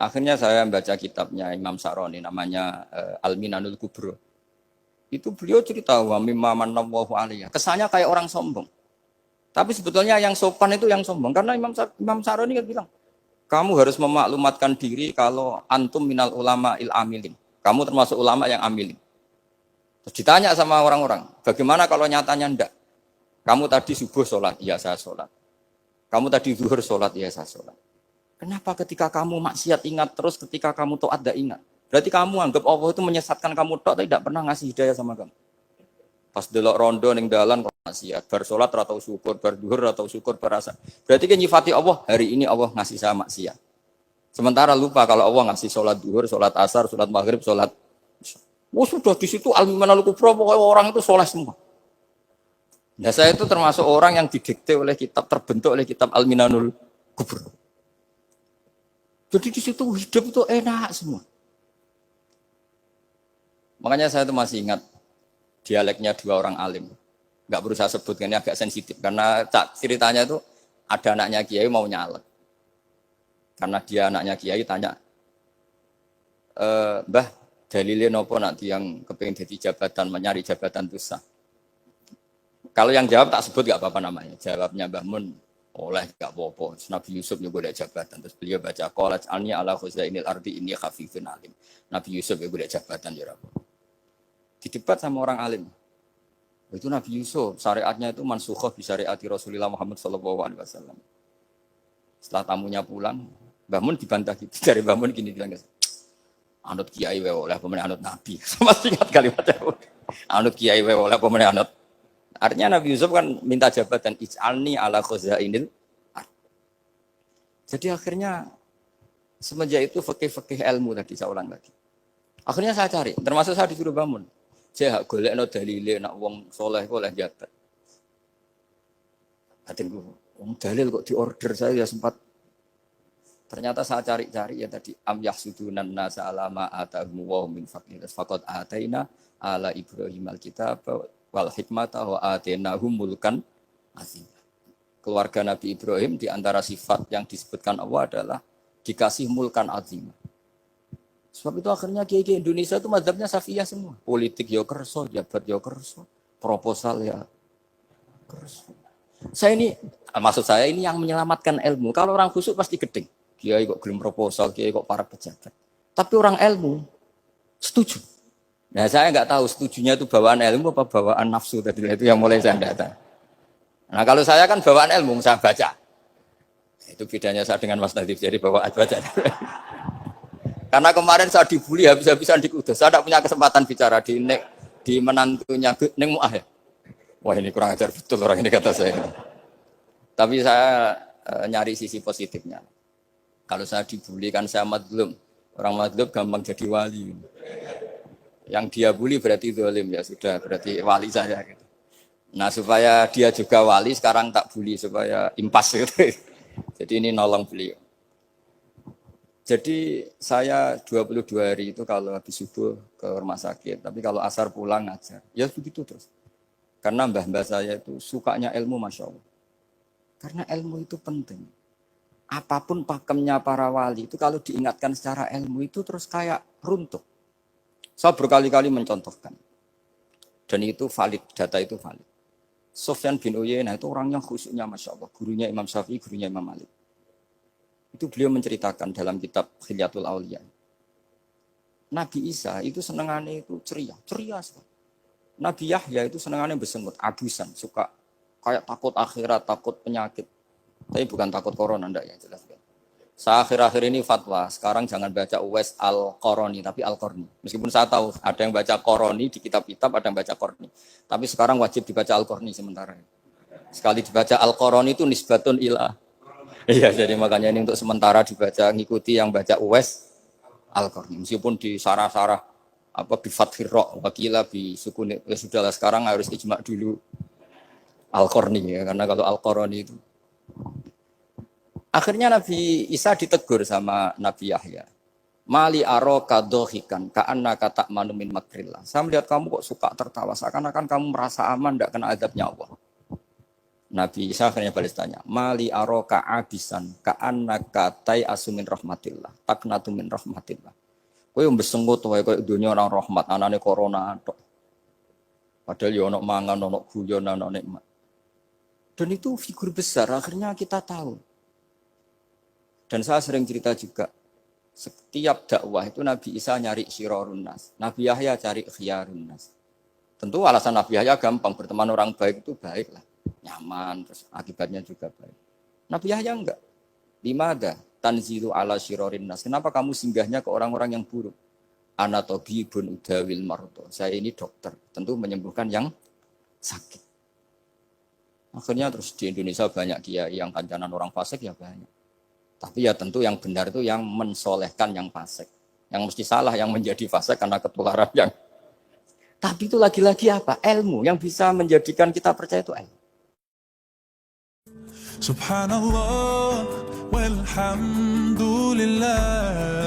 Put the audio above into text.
Akhirnya saya baca kitabnya Imam Sa'roni namanya Al-Minanul Kubro. Itu beliau cerita wa mimma manallahu alaihi. Kesannya kayak orang sombong. Tapi sebetulnya yang sopan itu yang sombong karena Imam Sa'roni kan bilang, kamu harus memaklumatkan diri kalau antum minal ulama il amilin. Kamu termasuk ulama yang amilin. Terus ditanya sama orang-orang, bagaimana kalau nyatanya ndak? Kamu tadi subuh sholat, iya saya sholat. Kamu tadi zuhur sholat, iya saya sholat. Kenapa ketika kamu maksiat ingat terus, ketika kamu taat tidak ingat? Berarti kamu anggap Allah itu menyesatkan kamu tok, tapi tidak pernah ngasih hidayah sama kamu. Pas delok rondo ning dalan kok maksiat, bar sholat atau syukur, bar zuhur atau syukur berasa. Berarti kan nyifati Allah, hari ini Allah ngasih saya maksiat. Sementara lupa kalau Allah ngasih sholat zuhur, sholat asar, sholat maghrib, sholat. Oh sudah di situ al-minanul kubro, pokoknya orang itu soleh semua. Nah saya itu termasuk orang yang didikte oleh kitab, terbentuk oleh kitab al-minanul kubro. Jadi di situ hidup itu enak semua. Makanya saya itu masih ingat dialeknya dua orang alim. Enggak berusaha sebut, ini agak sensitif. Karena ceritanya itu ada anaknya kiai mau nyalek. Karena dia anaknya kiai tanya, Mbah, dalilnya nopo nanti yang kepingin jadi jabatan, mencari jabatan itu sah. Kalau yang jawab tak sebut enggak apa-apa namanya. Jawabnya Mbah Mun, oleh enggak apa-apa. Nabi Yusuf juga ada jabatan. Terus beliau baca, qalat anni ala khuzainil ardi inni khafifun alim. Nabi Yusuf juga ada jabatan ya Rabb. Didebat sama orang alim. Itu Nabi Yusuf, syariatnya itu mansukhah bi syariati Rasulullah Muhammad SAW. Setelah tamunya pulang, Mbah Mun dibantah gitu. Dari Mbah Mun gini bilang, anut kiai wae oleh pemenang anut Nabi. Sama ingat kalimatnya. Anut kiai wae oleh pemenang anut. Artinya Nabi Yusuf kan minta jabatan ij'alni ala khuzainil. Jadi akhirnya semenjak itu fikih-fikih ilmu tadi saya ulang lagi. Akhirnya saya cari, termasuk saya disuruh bangun. Saya golekno dalile nak wong soleh kok oleh jabat. Batinku, wong dalil kok diorder saya ya sempat. Ternyata saya cari-cari ya tadi am yahsudunan nasa alama atahum wa min faqir faqad ataina ala Ibrahim alkitab wal hikmata wa atainahum mulkan azim. Keluarga Nabi Ibrahim di antara sifat yang disebutkan Allah adalah dikasih mulkan azim. Sebab itu akhirnya kiai-kiai Indonesia itu mazhabnya Syafi'iyah semua. Politik ya kerso, jabat ya kerso, proposal ya kerso. Saya ini, maksud saya ini yang menyelamatkan ilmu. Kalau orang khusyuk pasti gedeng. Kiai kok gelem proposal, kiai kok para pejabat. Tapi orang ilmu setuju. Nah saya nggak tahu setujunya itu bawaan ilmu apa bawaan nafsu tadi itu yang mulai saya data. Nah kalau saya kan bawaan ilmu, saya baca. Itu bedanya saya dengan Mas Nadif, jadi bawaan baca. Karena kemarin saya dibully habis-habisan di Kudus. Saya tidak punya kesempatan bicara di menantunya Neng Mu'ah ya. Wah ini kurang ajar betul orang ini kata saya. Tapi saya nyari sisi positifnya. Kalau saya dibully kan saya madlum. Orang madlum gampang jadi wali. Yang dia bully berarti zalim ya sudah berarti wali saya. Gitu. Nah supaya dia juga wali sekarang tak bully supaya impas gitu. Jadi ini nolong beliau. Jadi saya 22 hari itu kalau habis subuh ke rumah sakit, tapi kalau asar pulang ngajar. Ya begitu terus. Karena mbah-mbah saya itu sukanya ilmu Masya Allah. Karena ilmu itu penting. Apapun pakemnya para wali itu kalau diingatkan secara ilmu itu terus kayak runtuh. Saya berkali-kali mencontohkan. Dan itu valid, data itu valid. Sufyan bin Uyainah itu orangnya khusyuknya Masya Allah. Gurunya Imam Syafi'i, gurunya Imam Malik. Itu beliau menceritakan dalam kitab Khilyatul Auliya. Nabi Isa itu senengannya itu ceria sekali. Nabi Yahya itu senengannya bersengut, abusan, suka kayak takut akhirat, takut penyakit. Tapi bukan takut corona, enggak ya jelas. Saya akhir-akhir ini fatwa, sekarang jangan baca Uwais Al-Qarani, tapi Al-Qarni. Meskipun saya tahu ada yang baca Qarani di kitab-kitab, ada yang baca Qarni. Tapi sekarang wajib dibaca Al-Qarni sementara. Sekali dibaca Al-Qarani itu nisbatun ilah. Iya, jadi makanya ini untuk sementara dibaca, ngikuti yang baca Uwais Al-Qarni. Meskipun di sarah-sarah apa bi fathir ra wakila bi sukun ya sudahlah sekarang harus ijma dulu Al-Qarni ya, karena kalau Al-Qarani itu akhirnya Nabi Isa ditegur sama Nabi Yahya. Mali aro kadohikan ka'anna kata manumin makrillah. Saya melihat kamu kok suka tertawa, seakan-akan kamu merasa aman tidak kena azabnya Allah. Nabi Isa akhirnya balas tanya, mali aroka abisan ka'annaka tai asumin rahmatillah, taknatu min rahmatillah. Kowe mbesenggut wae koyo dunya orang rahmat, anane corona tok. Padahal ya ono mangan, ono guyon, ono nikmat. Dan itu figur besar, akhirnya kita tahu. Dan saya sering cerita juga, setiap dakwah itu Nabi Isa nyari syirarun nas, Nabi Yahya cari khiyarun nas. Tentu alasan Nabi Yahya gampang, berteman orang baik itu baik lah. Nyaman, terus akibatnya juga baik. Nabi Yahya enggak. Limada tanzilu ala syirarin nas. Kenapa kamu singgahnya ke orang-orang yang buruk? Ana tabibun udawil marto. Saya ini dokter, tentu menyembuhkan yang sakit. Akhirnya terus di Indonesia banyak kiai yang kancanan orang fasik ya banyak. Tapi ya tentu yang benar itu yang mensolehkan yang fasik. Yang mesti salah yang menjadi fasik karena ketularan yang. Tapi itu lagi-lagi apa? Ilmu yang bisa menjadikan kita percaya itu ilmu. Subhanallah walhamdulillah